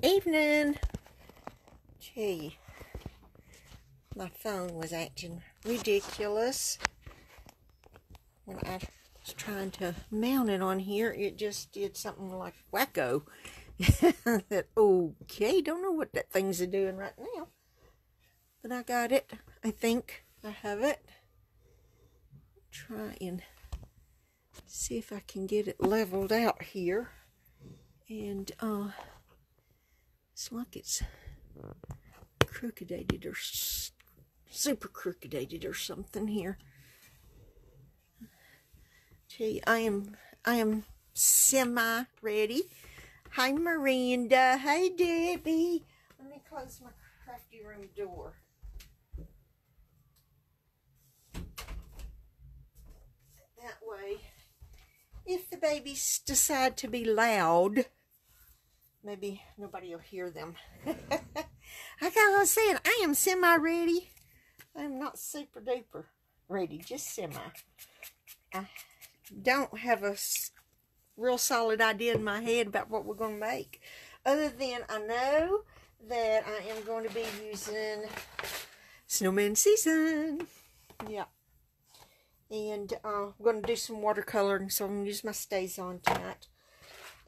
Evening. Gee, my phone was acting ridiculous when I was trying to mount it on here. It just did something like wacko. That okay, don't know what that thing's doing right now, but I got it. I think I have it. Try and see if I can get it leveled out here, and it's like it's crooked-ated or super crooked-ated or something here. Gee, I am semi ready. Hi Miranda. Hi Debbie. Let me close my crafty room door. That way, if the babies decide to be loud, maybe nobody will hear them. Like I was saying, I am semi-ready. I'm not super duper ready, just semi. I don't have a real solid idea in my head about what we're going to make. Other than I know that I am going to be using Snowman Season. Yeah. And I'm going to do some watercoloring, so I'm going to use my Stays On tonight.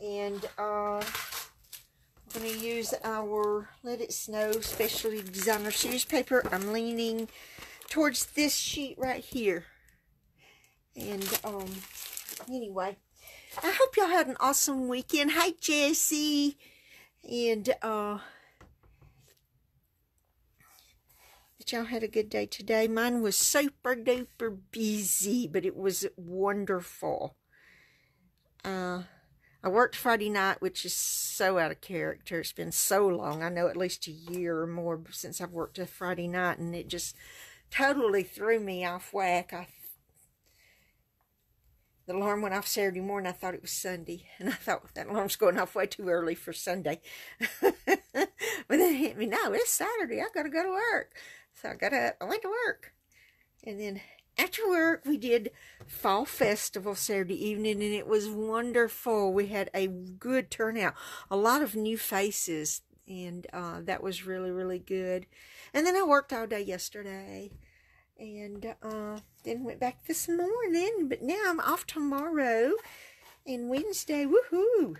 And I'm going to use our Let It Snow Specialty Designer Series paper. I'm leaning towards this sheet right here. And anyway, I hope y'all had an awesome weekend. Hi Jessie. And that y'all had a good day today. Mine was super duper busy, but it was wonderful. I worked Friday night, which is so out of character. It's been so long. I know at least a year or more since I've worked a Friday night, and it just totally threw me off whack. The alarm went off Saturday morning. I thought it was Sunday, and I thought that alarm's going off way too early for Sunday. But then it hit me, no, it's Saturday. I got to go to work. So I went to work. And then after work, we did Fall Festival Saturday evening, and it was wonderful. We had a good turnout, a lot of new faces, and that was really, really good. And then I worked all day yesterday, and then went back this morning, but now I'm off tomorrow and Wednesday, woohoo!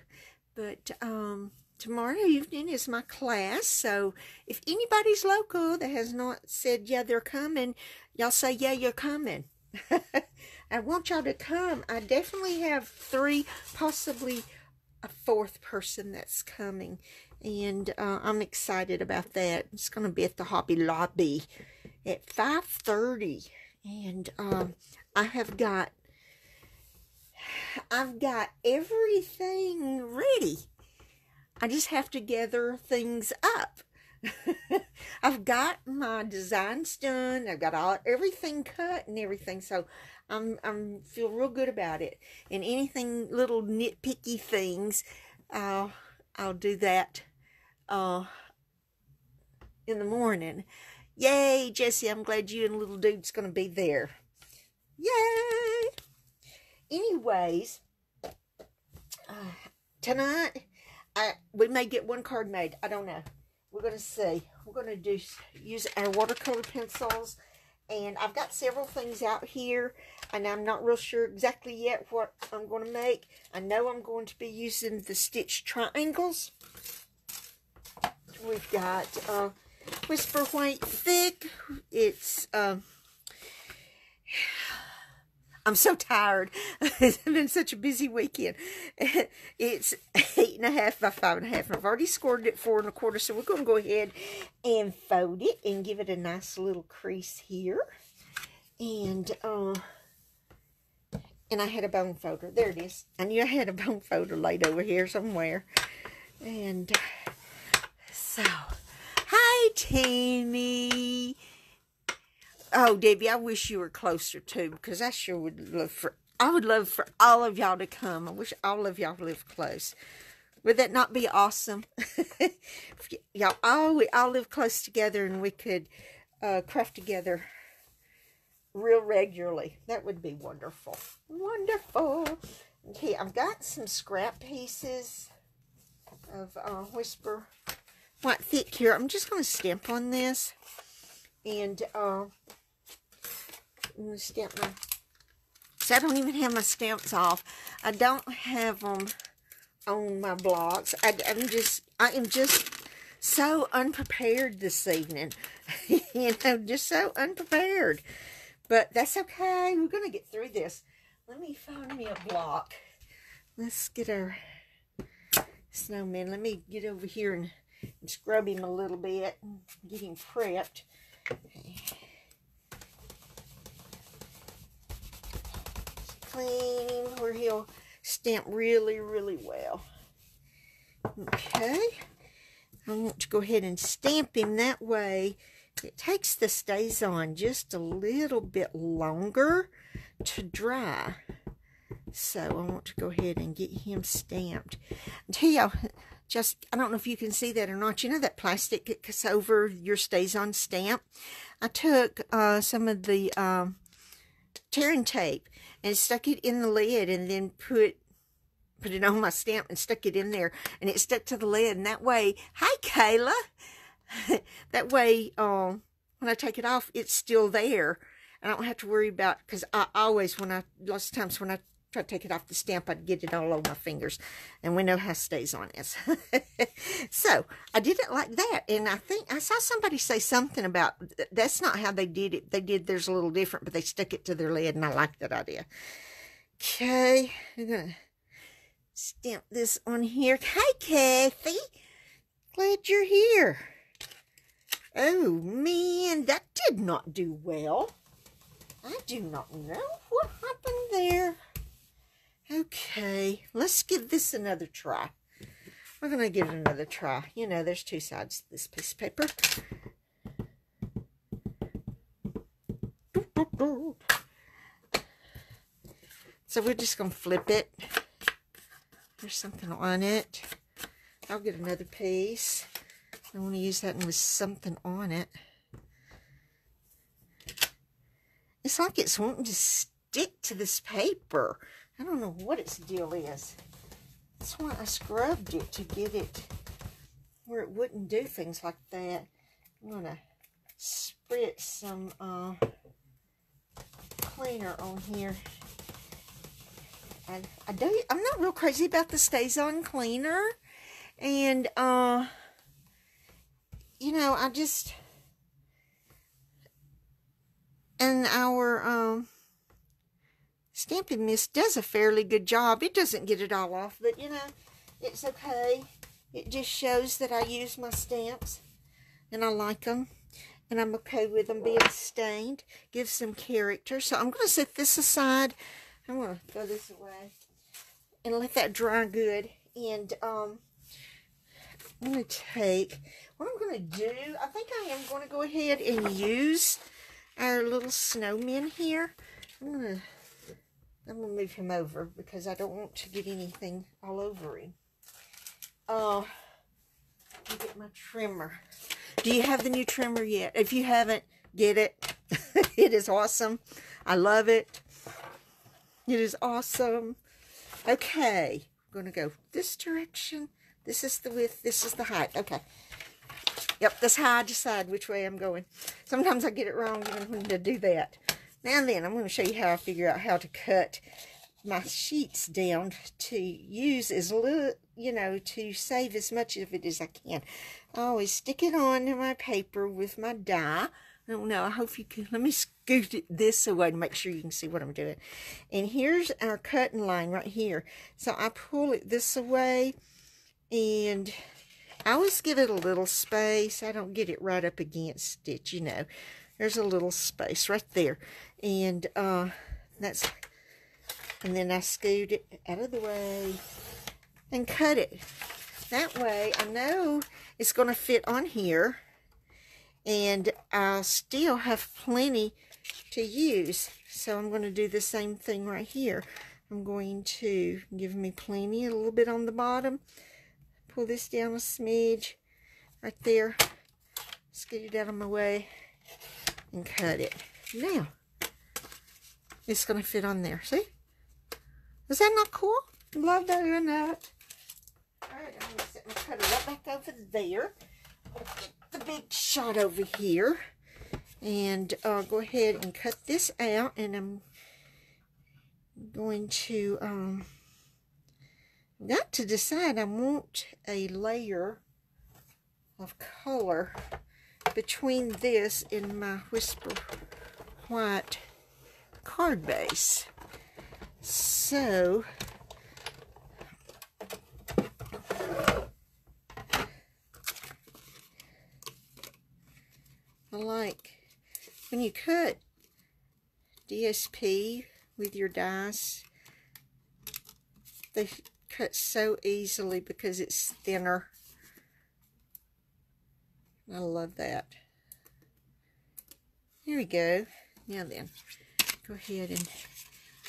But tomorrow evening is my class, so if anybody's local that has not said, yeah, they're coming, y'all say, yeah, you're coming. I want y'all to come. I definitely have 3, possibly a 4th person that's coming, and I'm excited about that. It's going to be at the Hobby Lobby at 5:30, and I've got everything ready. I just have to gather things up. I've got my designs done. I've got everything cut and everything, so I'm feel real good about it. And anything, little nitpicky things, I'll do that in the morning. Yay, Jessie! I'm glad you and little dude's gonna be there. Yay! Anyways, tonight we may get one card made. I don't know. We're going to see. We're going to use our watercolor pencils, and I've got several things out here, and I'm not real sure exactly yet what I'm going to make. I know I'm going to be using the stitch triangles. We've got Whisper White Thick. It's I'm so tired. It's been such a busy weekend. It's 8.5 by 5.5. I've already scored it 4 1/4, so we're going to go ahead and fold it and give it a nice little crease here. And I had a bone folder. There it is. I knew I had a bone folder laid over here somewhere. And so, hi Tammy. Oh, Debbie, I wish you were closer too, because I sure would love for all of y'all to come. I wish all of y'all live close. Would that not be awesome? We all live close together, and we could craft together real regularly. That would be wonderful. Wonderful. Okay, I've got some scrap pieces of Whisper quite thick here. I'm just going to stamp on this. And I'm going to stamp my... So I don't even have my stamps off. I don't have them on my blocks. I am just so unprepared this evening. You know, just so unprepared. But that's okay. We're going to get through this. Let me find me a block. Let's get our snowman. Let me get over here and scrub him a little bit and get him prepped. Clean him where he'll stamp really, really well. Okay. I want to go ahead and stamp him that way. It takes the stays on just a little bit longer to dry. So I want to go ahead and get him stamped. I'll tell y'all, I don't know if you can see that or not. You know that plastic that cuts over your stays on stamp? I took some of the tearing tape and stuck it in the lid and then put it on my stamp and stuck it in there. And it stuck to the lid. And that way, hi Kayla! That way, when I take it off, it's still there. I don't have to worry about, because I always, lots of times when I try to take it off the stamp, I'd get it all over my fingers. And we know how stays on is. So, I did it like that. And I think, I saw somebody say something about, that's not how they did it. They did theirs a little different, but they stuck it to their lid, and I like that idea. Okay, I'm going to stamp this on here. Hi, Kathy. Glad you're here. Oh, man, that did not do well. I do not know what happened there. Okay, let's give this another try. We're going to give it another try. You know, there's two sides to this piece of paper. So we're just going to flip it. There's something on it. I'll get another piece. I want to use that one with something on it. It's like it's wanting to stick to this paper. I don't know what its deal is. That's why I scrubbed it, to get it where it wouldn't do things like that. I'm going to spritz some cleaner on here. I'm not real crazy about the Stays On cleaner. And, you know, and our Stampin' Mist does a fairly good job. It doesn't get it all off, but, you know, it's okay. It just shows that I use my stamps, and I like them, and I'm okay with them being stained. Gives them character. So I'm going to set this aside. I'm going to throw this away and let that dry good. And I'm going to take, what I'm going to do, I think I am going to go ahead and use our little snowman here. I'm going to move him over because I don't want to get anything all over him. Let me get my trimmer. Do you have the new trimmer yet? If you haven't, get it. It is awesome. I love it. It is awesome. Okay, I'm going to go this direction. This is the width. This is the height. Okay. Yep, that's how I decide which way I'm going. Sometimes I get it wrong even when I do that. Now and then, I'm going to show you how I figure out how to cut my sheets down to use as little, you know, to save as much of it as I can. I always stick it onto my paper with my die. I don't know, I hope you can, let me scoot it this away to make sure you can see what I'm doing. And here's our cutting line right here. So I pull it this way, and I always give it a little space. I don't get it right up against it, you know. There's a little space right there. And that's, and then I scoot it out of the way and cut it. That way I know it's going to fit on here, and I'll still have plenty to use. So I'm going to do the same thing right here. I'm going to give me plenty, a little bit on the bottom. Pull this down a smidge right there. Scoot it out of my way and cut it. Now, it's going to fit on there. See? Is that not cool? Love doing that. Alright, I'm going to set my cutter right back over there. the big shot over here and go ahead and cut this out, and I'm going to got to decide. I want a layer of color between this and my Whisper White card base. So I like when you cut DSP with your dies, they cut so easily because it's thinner. I love that. Here we go. Now then, go ahead and you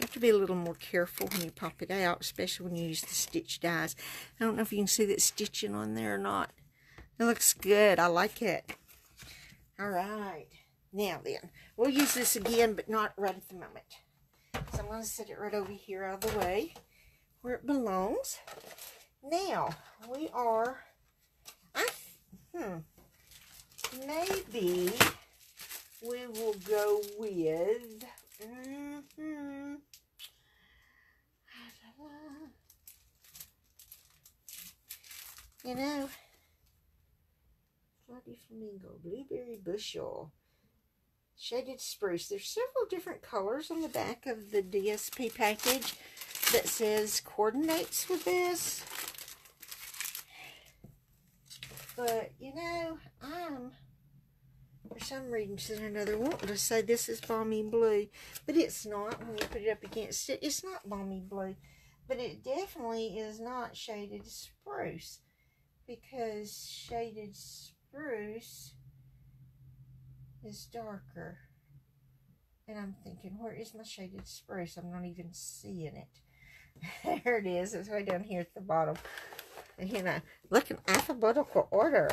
have to be a little more careful when you pop it out, especially when you use the stitch dies. I don't know if you can see that stitching on there or not. It looks good. I like it. All right. Now then, we'll use this again, but not right at the moment. So I'm going to set it right over here out of the way where it belongs. Now, we are, maybe we will go with, you know, Bloody Flamingo, Blueberry Bushel, Shaded Spruce. There's several different colors on the back of the DSP package that says coordinates with this. But, you know, I'm, for some reason or another, wanting to say this is Balmy Blue. But it's not. When you put it up against it, it's not Balmy Blue. But it definitely is not Shaded Spruce. Because Shaded Spruce is darker. And I'm thinking, where is my Shaded Spruce? I'm not even seeing it. There it is. It's way down here at the bottom. You know, look in alphabetical order.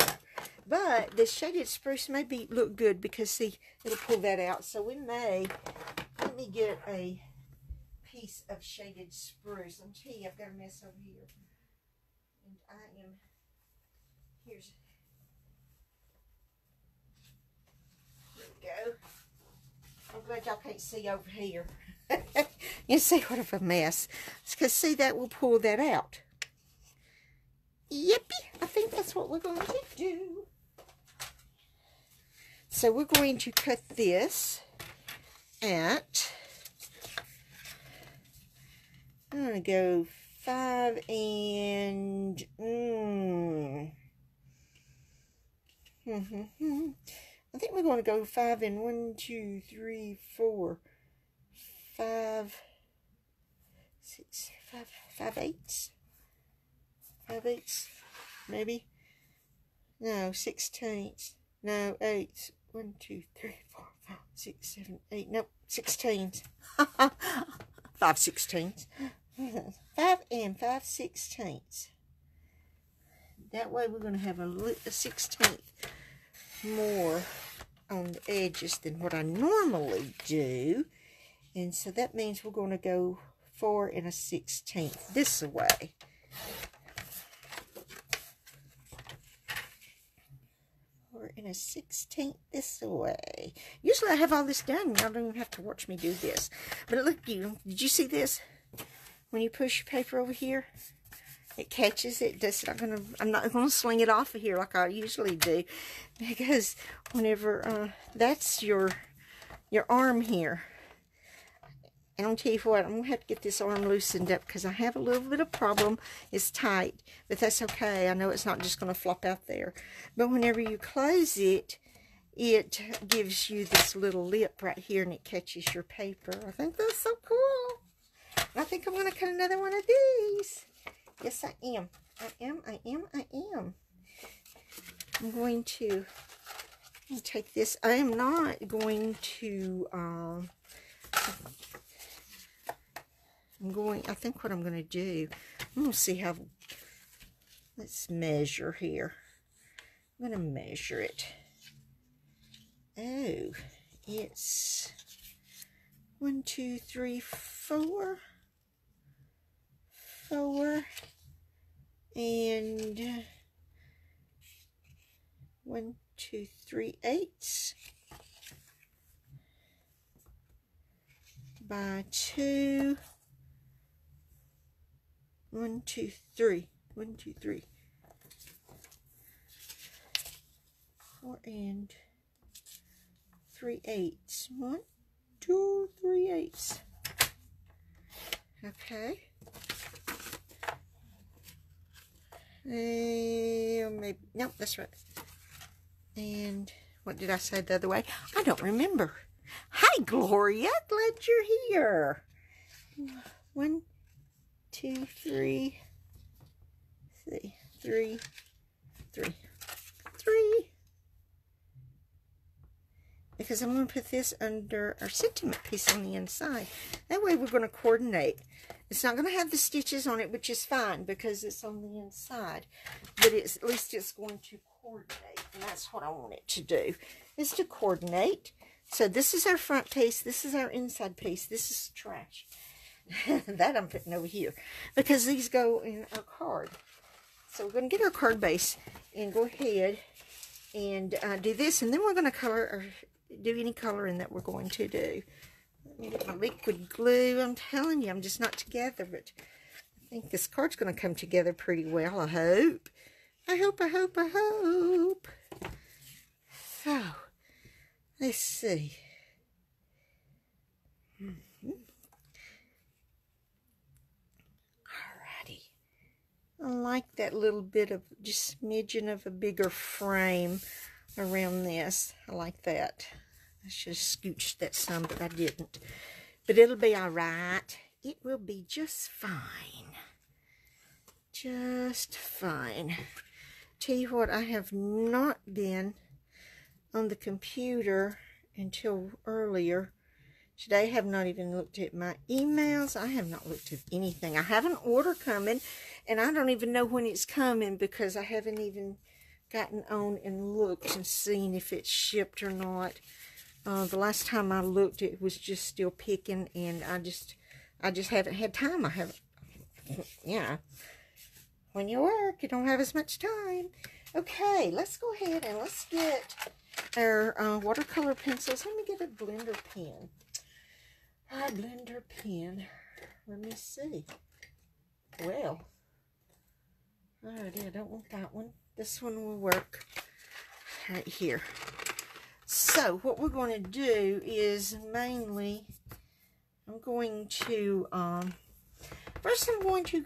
But the Shaded Spruce may look good because, see, it'll pull that out. So we may, let me get a piece of Shaded Spruce. I'm telling you, I've got a mess over here. And I am, here we go. I'm glad y'all can't see over here. You see what of a mess. It's because, see, that will pull that out. Yippee! I think that's what we're going to do. So we're going to cut this at, I'm going to go 5 and, I think we're going to go 5 and 1, 2, 3, 4, 5, 6, 5 eighths. 5/8, maybe. No, 16ths. No, 8ths. 1, 2, 3, 4, 5, 6, 7, 8. Nope, 16ths. 5/16. 5 and 5/16. That way we're going to have a 1/16 more on the edges than what I normally do. And so that means we're going to go 4 and 1/16 this way. 4 and 1/16 this way. Usually I have all this done. Y'all don't even have to watch me do this. But look, did you see this? When you push your paper over here, it catches it. I'm not gonna swing it off of here like I usually do, because whenever that's your arm here. And I'll tell you what, I'm going to have to get this arm loosened up because I have a little bit of problem. It's tight, but that's okay. I know it's not just going to flop out there. But whenever you close it, it gives you this little lip right here and it catches your paper. I think that's so cool. I think I'm going to cut another one of these. Yes, I am. I am. I'm going to take this. I am not going to... I think what I'm going to do, I'm going to see how, let's measure here. I'm going to measure it. Oh, it's 1, 2, 3, 4. 4. And 1, 2, 3/8 by 2. 1, 2, 3. 1, 2, 3. 4 and 3/8. 1, 2, 3/8. Okay. Maybe, nope, that's right. And what did I say the other way? I don't remember. Hi, Gloria. Glad you're here. 1, 2, 3. See, 3, 3, 3. Because I'm going to put this under our sentiment piece on the inside. That way we're going to coordinate. It's not going to have the stitches on it, which is fine because it's on the inside. But it's, at least it's going to coordinate. And that's what I want it to do, is to coordinate. So this is our front piece. This is our inside piece. This is trash. That I'm putting over here. Because these go in our card. So we're going to get our card base and go ahead and do this. And then we're going to color or do any coloring that we're going to do. Let me get my liquid glue. I'm telling you, I'm just not together, but I think this card's going to come together pretty well, I hope. I hope. So, let's see. Alrighty. I like that little bit of just smidgen of a bigger frame around this. I like that. I should have scooched that some, but I didn't. But it'll be all right. It will be just fine. Just fine. Tell you what, I have not been on the computer until earlier. Today I have not even looked at my emails. I have not looked at anything. I have an order coming, and I don't even know when it's coming because I haven't even gotten on and looked and seen if it's shipped or not. The last time I looked, it was just still picking, and I just haven't had time. I haven't, yeah. When you work, you don't have as much time. Okay, let's go ahead and let's get our watercolor pencils. Let me get a blender pen. A blender pen. Let me see. Well, alrighty, I don't want that one. This one will work right here. So what we're going to do is mainly, I'm going to, first I'm going to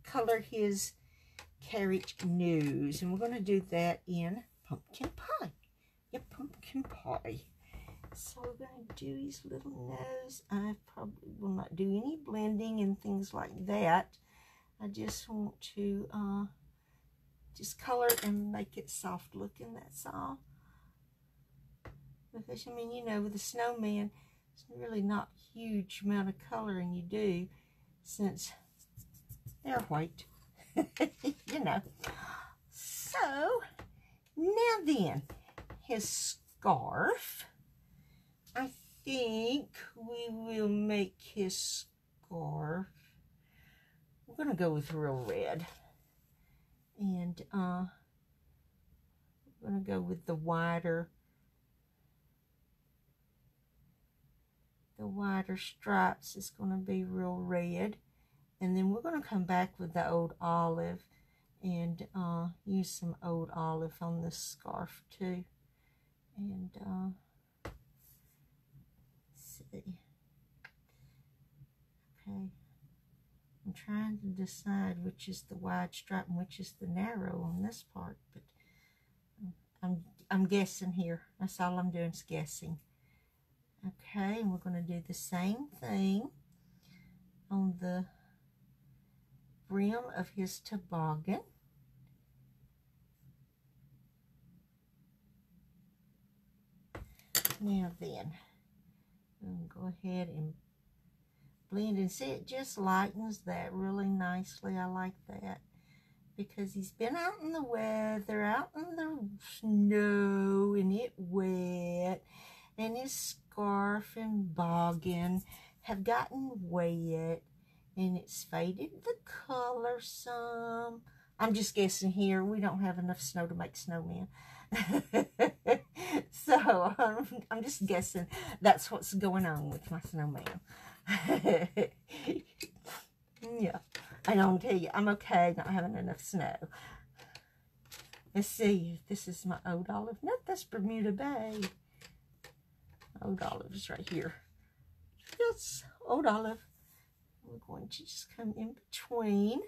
color his carriage nose. And we're going to do that in pumpkin pie. Yep, pumpkin pie. So we're going to do his little nose. I probably will not do any blending and things like that. I just want to just color and make it soft looking, that's all. Because, I mean, you know, with the snowman, it's really not a huge amount of coloring you do since they're white. You know. So, now then, his scarf. I think we will make his scarf. We're going to go with real red. And we're going to go with the wider stripes. Is going to be real red. And then we're going to come back with the old olive and use some old olive on this scarf too. And let's see. Okay. I'm trying to decide which is the wide stripe and which is the narrow on this part, but I'm guessing here. That's all I'm doing is guessing. Okay, and we're going to do the same thing on the brim of his toboggan. Now then, I'm going to go ahead and blend, and see, it just lightens that really nicely. I like that because he's been out in the weather, out in the snow, and it wet, and his scarf and boggin have gotten wet, and it's faded the color some. I'm just guessing here. We don't have enough snow to make snowmen. So I'm just guessing that's what's going on with my snowman. Yeah, I don't tell you, I'm okay not having enough snow. Let's see if this is my Old Olive. No, that's Bermuda Bay. Old Olive is right here. Yes, Old Olive. We're going to just come in between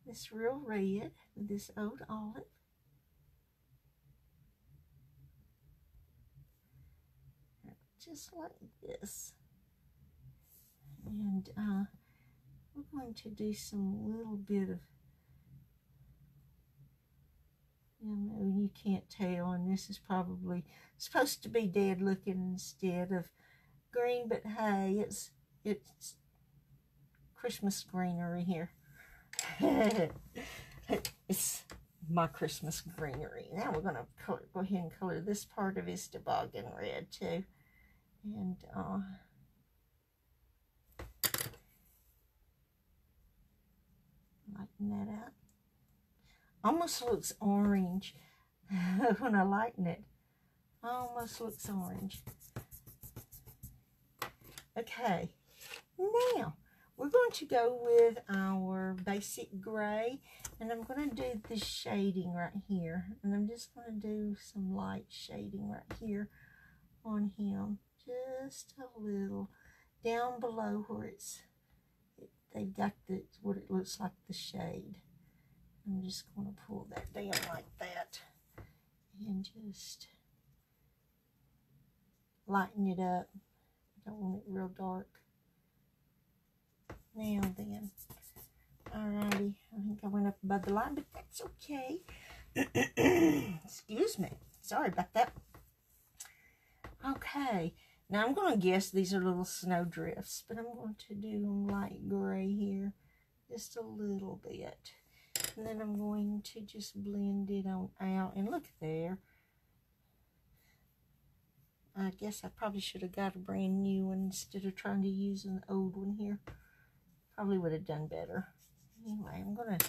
this real red with this Old Olive. Just like this. And we're going to do some little bit of, you can't tell, and this is probably supposed to be dead looking instead of green, but hey, it's Christmas greenery here. It's my Christmas greenery. Now we're going to go ahead and color this part of his toboggan red too. And lighten that up. Almost looks orange when I lighten it. Almost looks orange. Okay, now we're going to go with our basic gray, and I'm going to do the shading right here, and I'm just going to do some light shading right here on him, just a little down below where they've got what it looks like, the shade. I'm just going to pull that down like that and just lighten it up. I don't want it real dark. Now then, alrighty, I think I went up above the line, but that's okay. Excuse me, sorry about that. Okay, now I'm going to guess these are little snow drifts, but I'm going to do them light gray here, just a little bit. And then I'm going to just blend it on out, and look there. I guess I probably should have got a brand new one instead of trying to use an old one here. Probably would have done better. Anyway, I'm going to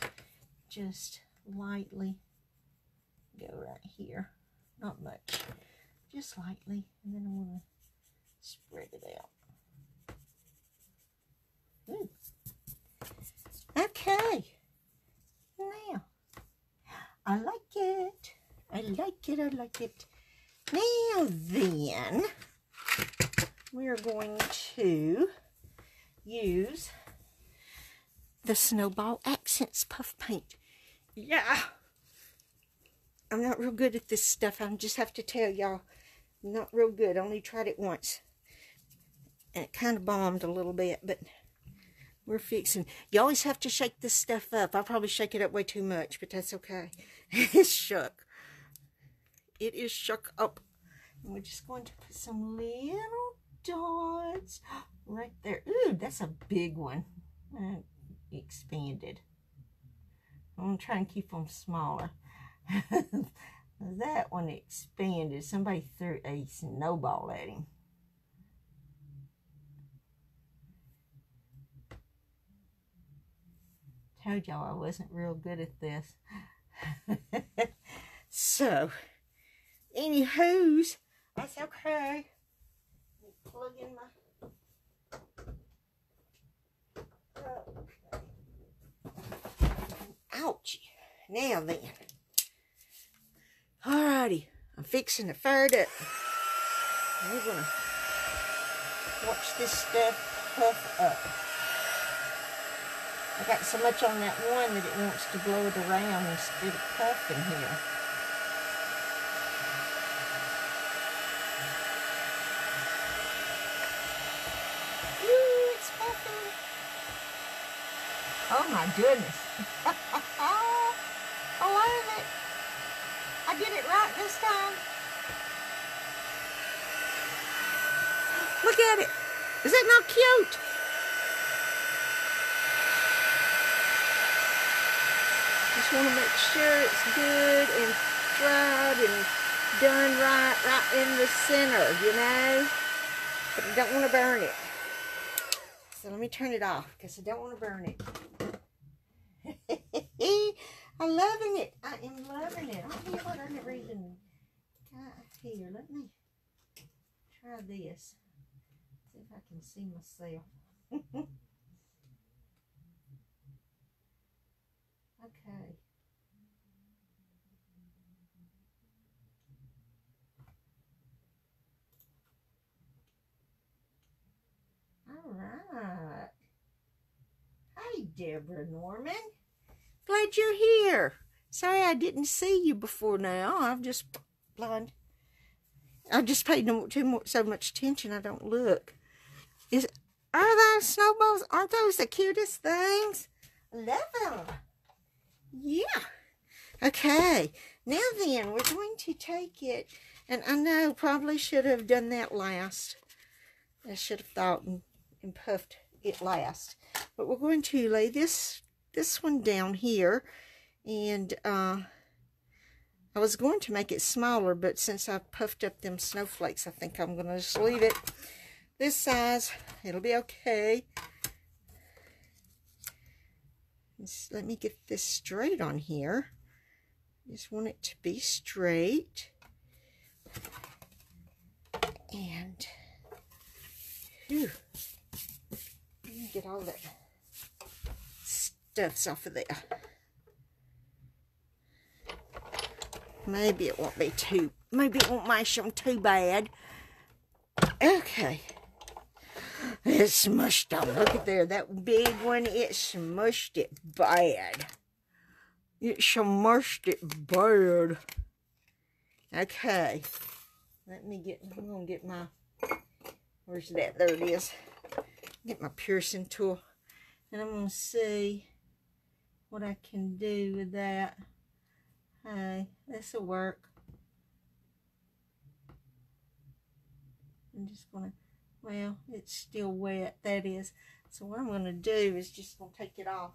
just lightly go right here. Not much. Just lightly. And then I'm going to spread it out. Ooh. Okay. Now, I like it. I like it. I like it. Now then, we're going to use the Snowball Accents Puff Paint. Yeah! I'm not real good at this stuff. I just have to tell y'all, I'm not real good. I only tried it once. And it kind of bombed a little bit, but we're fixing. You always have to shake this stuff up. I probably shake it up way too much, but that's okay. It's shook. It is shook up. And we're just going to put some little dots right there. Ooh, that's a big one. Expanded. I'm going to try and keep them smaller. That one expanded. Somebody threw a snowball at him. Told y'all I wasn't real good at this. So, anywho's, that's okay. Plug in my... Ouchie. Now then. Alrighty. I'm fixing to fire it up. We're going to watch this stuff puff up. I got so much on that one that it wants to blow it around instead of puffing here. Ooh, it's puffing. Oh my goodness. I love it. I did it right this time. Look at it. Is that not cute? Just want to make sure it's good and dried and done right in the center, you know? But I don't want to burn it. So let me turn it off because I don't want to burn it. I'm loving it. I am loving it. I'll tell you what, I never even got here. Let me try this. See if I can see myself. Okay. All right. Hey, Deborah Norman. Glad you're here. Sorry I didn't see you before now. I'm just blind. I just paid so much attention I don't look. Are those snowballs? Aren't those the cutest things? Love them. Yeah. Okay. Now then, we're going to take it, and I know probably should have done that last. I should have thought and puffed it last. But we're going to lay this one down here, and I was going to make it smaller, but since I puffed up them snowflakes, I think I'm going to just leave it this size. It'll be okay. Just let me get this straight on here. Just want it to be straight. And whew, let me get all that stuffs off of there. Maybe it won't be too, maybe it won't mash them too bad. Okay. It's smushed on. Look at there. That big one, it smushed it bad. It smushed it bad. Okay. I'm going to get my, where's that? There it is. Get my piercing tool. And I'm going to see what I can do with that. Hey, this will work. I'm just going to, well, it's still wet, that is. So what I'm going to do is just going to take it off.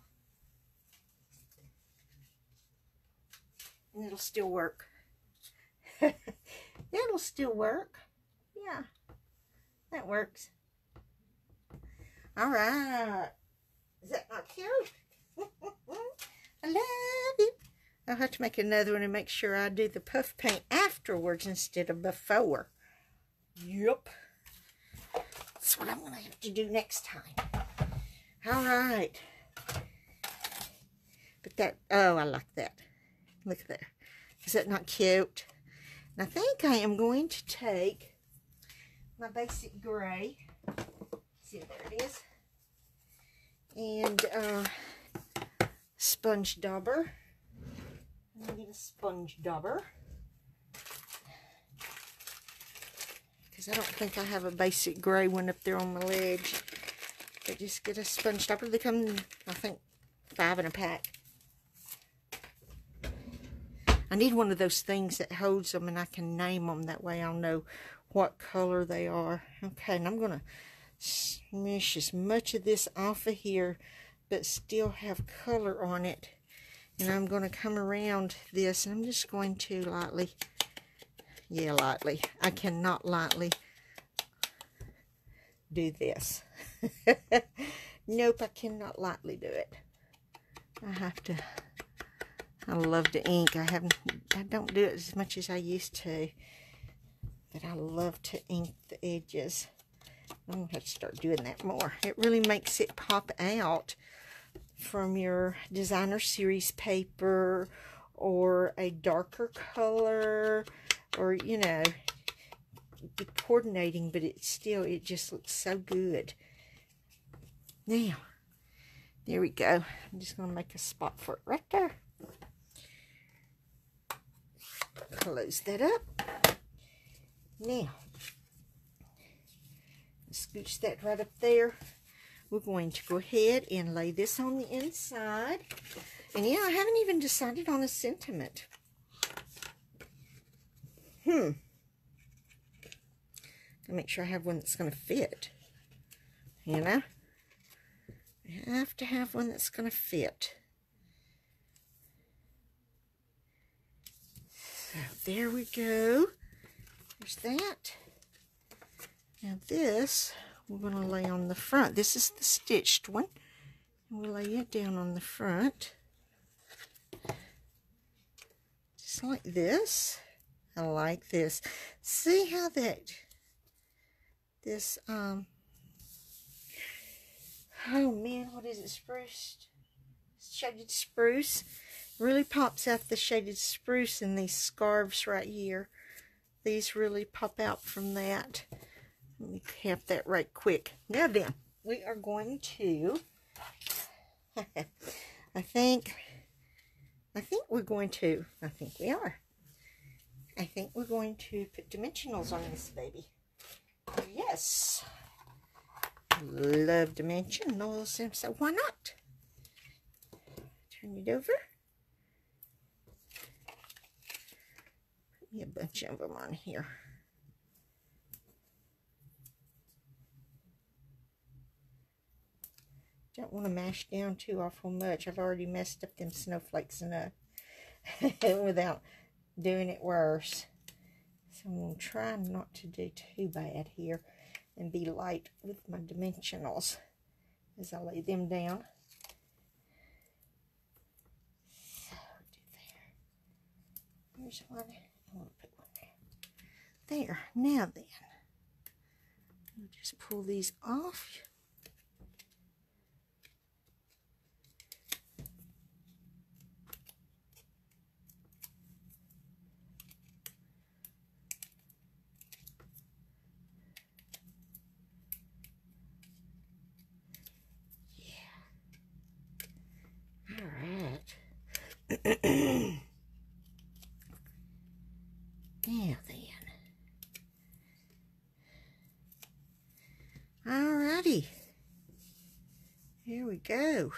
And it'll still work. It'll still work. Yeah, that works. All right. Is that not cute? I love it. I'll have to make another one and make sure I do the puff paint afterwards instead of before. Yep. That's what I'm going to have to do next time. All right. But that, oh, I like that. Look there. Is that not cute? And I think I am going to take my basic gray. See, there it is. And sponge dauber. I'm going to get a sponge dauber. Because I don't think I have a basic gray one up there on my ledge. But just get a sponge dauber. They come, I think, 5 in a pack. I need one of those things that holds them and I can name them. That way I'll know what color they are. Okay, and I'm going to smush as much of this off of here, but still have color on it. And I'm going to come around this, and I'm just going to lightly, yeah, lightly. I cannot lightly do this. Nope, I cannot lightly do it. I have to. I love to ink. I don't do it as much as I used to, but I love to ink the edges. I'm going to have to start doing that more. It really makes it pop out from your designer series paper or a darker color, or, you know, be coordinating, but it just looks so good. Now, there we go. I'm just going to make a spot for it right there. Close that up. Now, scooch that right up there. We're going to go ahead and lay this on the inside. And yeah, I haven't even decided on a sentiment. To make sure I have one that's going to fit. You know? I have to have one that's going to fit. So there we go. There's that. Now this, we're going to lay on the front. This is the stitched one. And we'll lay it down on the front. just like this. I like this. See how this, oh man, what is it, spruce? Shaded spruce. Really pops out the shaded spruce in these scarves right here. These really pop out from that. Let me cap that right quick. Now then, we are going to, I think we're going to put dimensionals on this baby. Yes. Love dimensionals, and so why not? Turn it over. Put me a bunch of them on here. Don't want to mash down too awful much. I've already messed up them snowflakes enough without doing it worse. So I'm going to try not to do too bad here and be light with my dimensionals as I lay them down. So, do there. There's one. I want to put one there. There. Now then, I'll just pull these off. Now then. Alrighty. Here we go.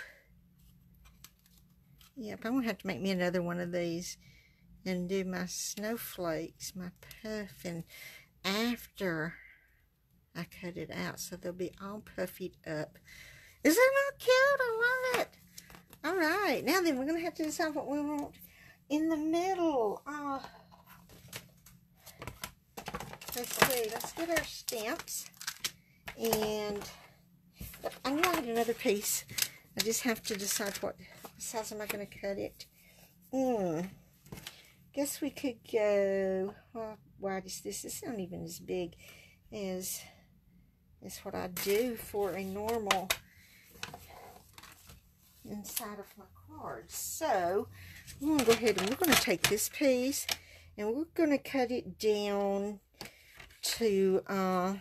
Yep, I'm going to have to make me another one of these and do my snowflakes, my puffing, after I cut it out. So they'll be all puffied up. Isn't that cute? I love it. Alright, now then we're going to have to decide what we want in the middle. Let's see, let's get our stamps. And I know I had another piece. I just have to decide what size am I going to cut it. Guess we could go, well, wide is this? It's not even as big as what I do for a normal inside of my cards. So I'm going to go ahead and we're going to take this piece and we're going to cut it down to let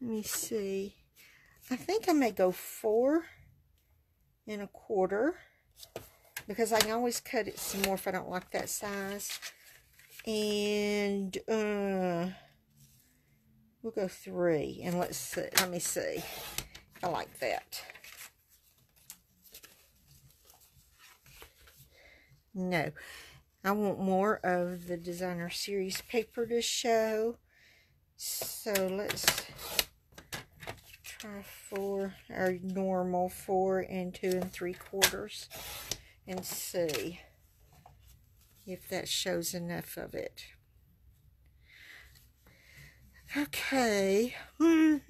me see, I think I may go 4 1/4 because I can always cut it some more if I don't like that size. And we'll go 3 and let's see, let me see, I like that. No, I want more of the designer series paper to show. So let's try 4, our normal 4 2 3/4, and see if that shows enough of it. Okay. I'm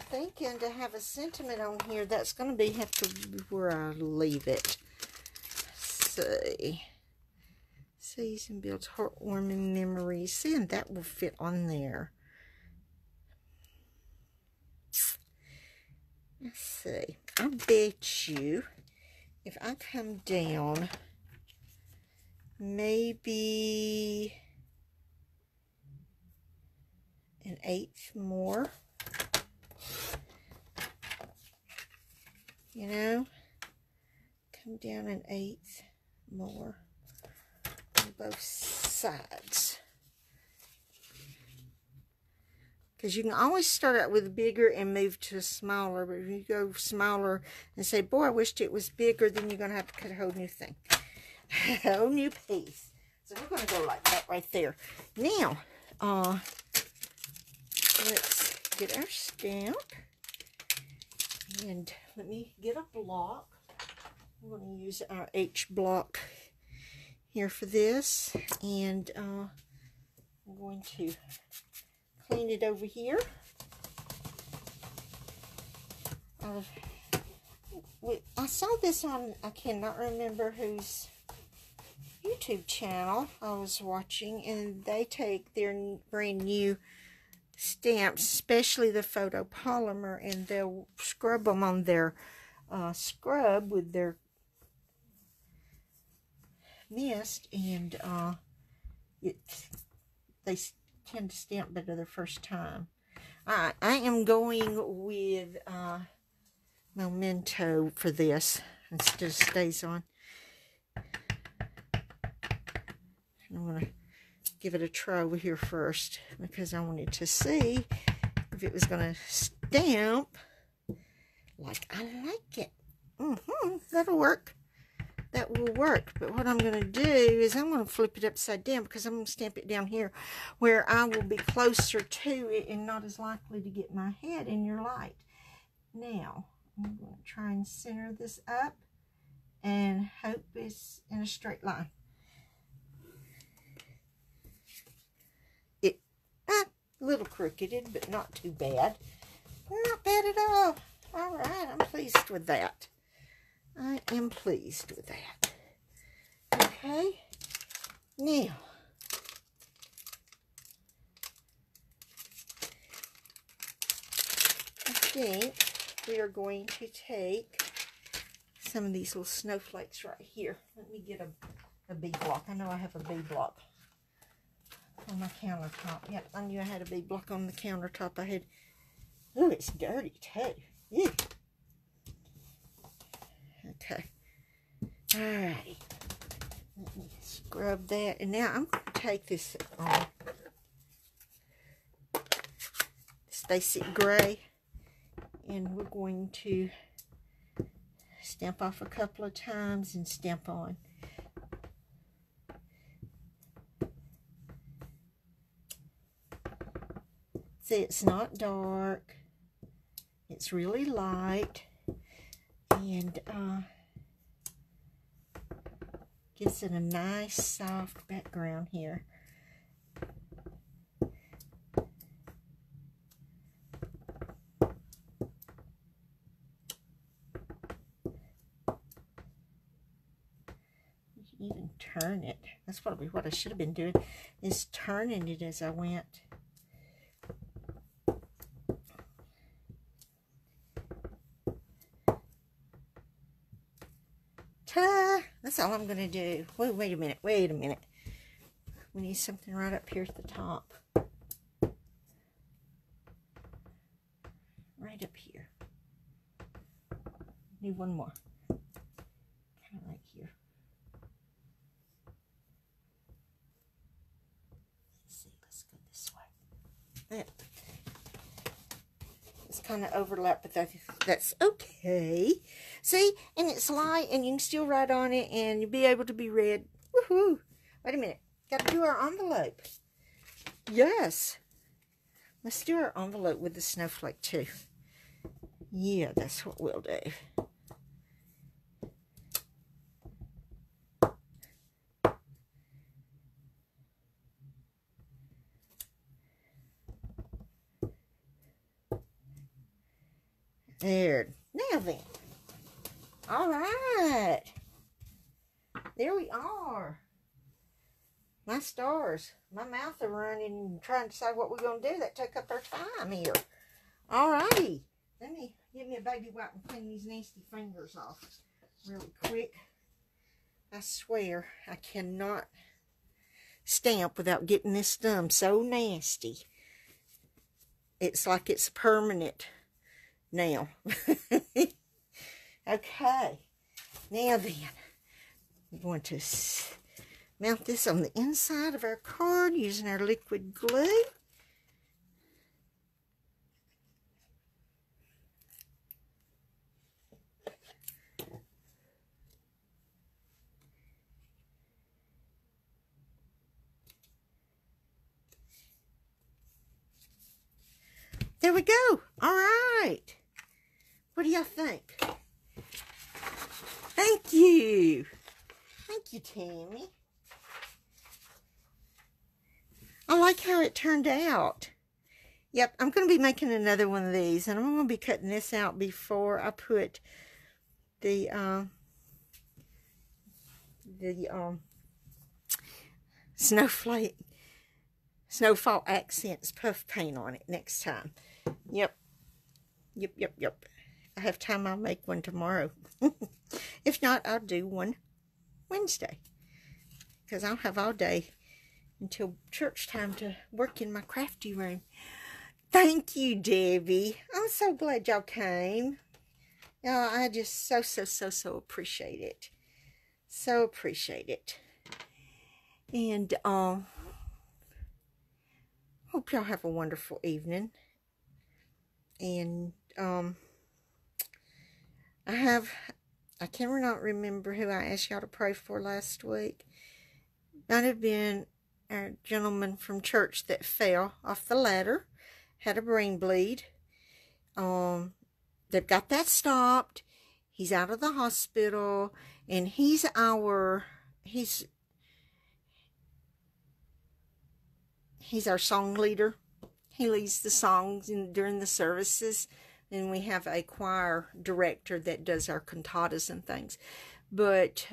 thinking to have a sentiment on here that's going to have to be where I leave it. See, season builds heartwarming memories. See, and that will fit on there. Let's see. I bet you if I come down maybe 1/8 more, you know, come down 1/8 more on both sides, because you can always start out with bigger and move to smaller, but if you go smaller and say, boy, I wished it was bigger, then you're going to have to cut a whole new thing, a whole new piece. So we're going to go like that right there. Now let's get our stamp, and let me get a block. I'm going to use our H block here for this, and I'm going to clean it over here. I saw this on, I cannot remember whose YouTube channel I was watching, and they take their brand new stamps, especially the photopolymer, and they'll scrub them on their scrub with their mist, and they tend to stamp better the first time. I am going with Memento for this instead of StazOn. I'm going to give it a try over here first because I wanted to see if it was going to stamp like I like it. That'll work. That will work. But what I'm going to do is I'm going to flip it upside down because I'm going to stamp it down here where I will be closer to it and not as likely to get my head in your light. Now, I'm going to try and center this up and hope it's in a straight line. A little crooked, but not too bad. Not bad at all. All right, I'm pleased with that. I am pleased with that. Okay, now I think we are going to take some of these little snowflakes right here. Let me get a B block. I know I have a B block on my countertop. Yep, I knew I had a B block on the countertop. I had, oh, it's dirty too. Yeah. Okay. Alrighty. Let me scrub that. And now I'm going to take this this basic gray, and we're going to stamp off a couple of times and stamp on. See, it's not dark. It's really light. And gives it a nice soft background here. You can even turn it. That's probably what I should have been doing, is turning it as I went. Ta-da! That's all I'm going to do. Wait a minute. Wait a minute. We need something right up here at the top. Right up here. Need one more. Kind of right here. Let's see. Let's go this way. That. It's kind of overlapped, but that's okay. See, and it's light, and you can still write on it, and you'll be able to be read. Woohoo! Wait a minute. Got to do our envelope. Yes. Let's do our envelope with the snowflake, too. Yeah, that's what we'll do. There. Now then. All right. There we are. My stars. My mouth are running and trying to decide what we're going to do. That took up our time here. All righty. Let me give me a baby wipe and clean these nasty fingers off really quick. I swear I cannot stamp without getting this thumb so nasty. It's like it's permanent now. Okay, now then, we're going to mount this on the inside of our card using our liquid glue. There we go. All right. What do y'all think? Thank you. Thank you, Tammy. I like how it turned out. Yep, I'm going to be making another one of these, and I'm going to be cutting this out before I put the snowfall accents puff paint on it next time. Yep. If I have time, I'll make one tomorrow. If not, I'll do one Wednesday, because I'll have all day until church time to work in my crafty room. Thank you, Debbie. I'm so glad y'all came. Y'all, I just so appreciate it. So appreciate it. And hope y'all have a wonderful evening. And I cannot remember who I asked y'all to pray for last week. Might have been a gentleman from church that fell off the ladder, had a brain bleed. They've got that stopped. He's out of the hospital, and he's our song leader. He leads the songs during the services. And we have a choir director that does our cantatas and things. But,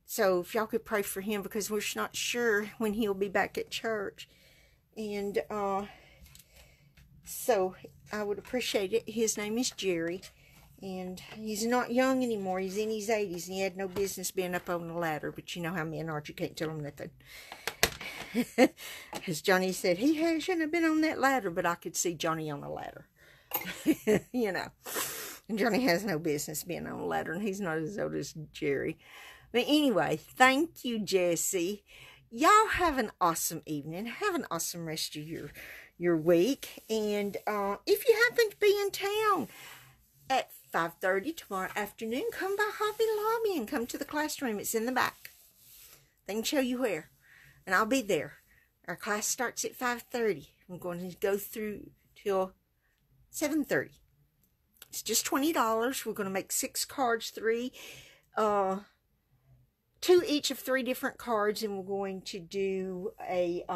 so if y'all could pray for him, because we're not sure when he'll be back at church. And, so I would appreciate it. His name is Jerry. And he's not young anymore. He's in his 80s. And he had no business being up on the ladder. But you know how men are. You can't tell them nothing. As Johnny said, he shouldn't have been on that ladder, but I could see Johnny on the ladder. You know. And Johnny has no business being on a ladder, and he's not as old as Jerry. But anyway, thank you, Jessie. Y'all have an awesome evening. Have an awesome rest of your week. And if you happen to be in town at 5:30 tomorrow afternoon, come by Hobby Lobby and come to the classroom. It's in the back. They can show you where. And I'll be there. Our class starts at 5:30. I'm going to go through till 7:30. It's just $20. We're going to make 6 cards, 2 each of 3 different cards, and we're going to do a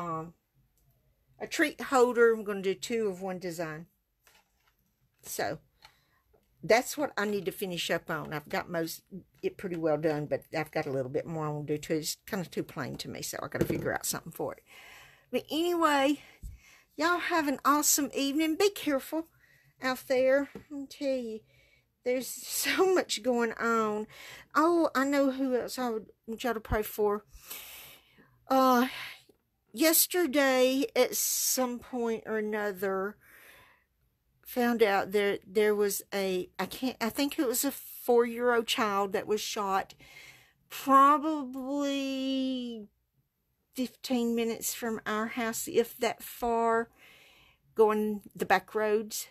treat holder. We're going to do 2 of one design. So that's what I need to finish up on. I've got it pretty well done, but I've got a little bit more I want to do too. It's kind of too plain to me, so I got to figure out something for it. But anyway, y'all have an awesome evening. Be careful out there. I'll tell you, there's so much going on. Oh, I know who else I would want y'all to pray for. Yesterday, at some point or another, found out there was I think it was a 4-year-old child that was shot probably 15 minutes from our house, if that far, going the back roads.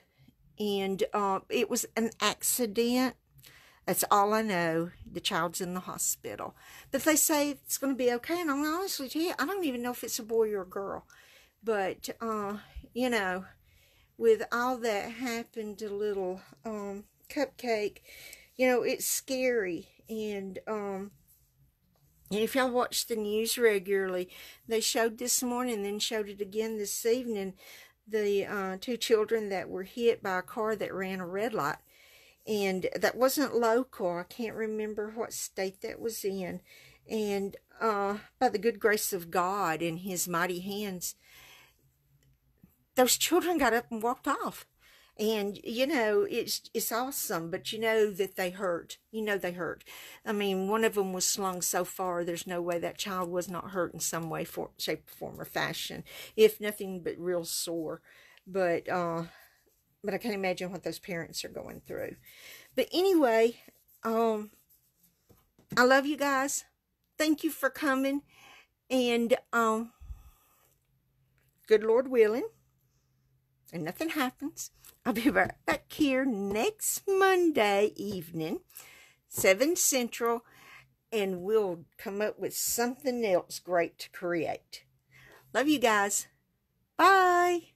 And it was an accident. That's all I know. The child's in the hospital. But they say it's going to be okay. And I'm honestly tell you, I don't even know if it's a boy or a girl. But, you know, with all that happened to little Cupcake, you know, it's scary. And if y'all watch the news regularly, they showed this morning, then showed it again this evening, the 2 children that were hit by a car that ran a red light. And that wasn't local. I can't remember what state that was in. And by the good grace of God and his mighty hands, those children got up and walked off. And, you know, it's awesome, but you know that they hurt. You know they hurt. I mean, one of them was slung so far, there's no way that child was not hurt in some way, shape, form, or fashion. If nothing but real sore. But I can't imagine what those parents are going through. But anyway, I love you guys. Thank you for coming. And good Lord willing, and nothing happens, I'll be right back here next Monday evening, 7 Central, and we'll come up with something else great to create. Love you guys. Bye.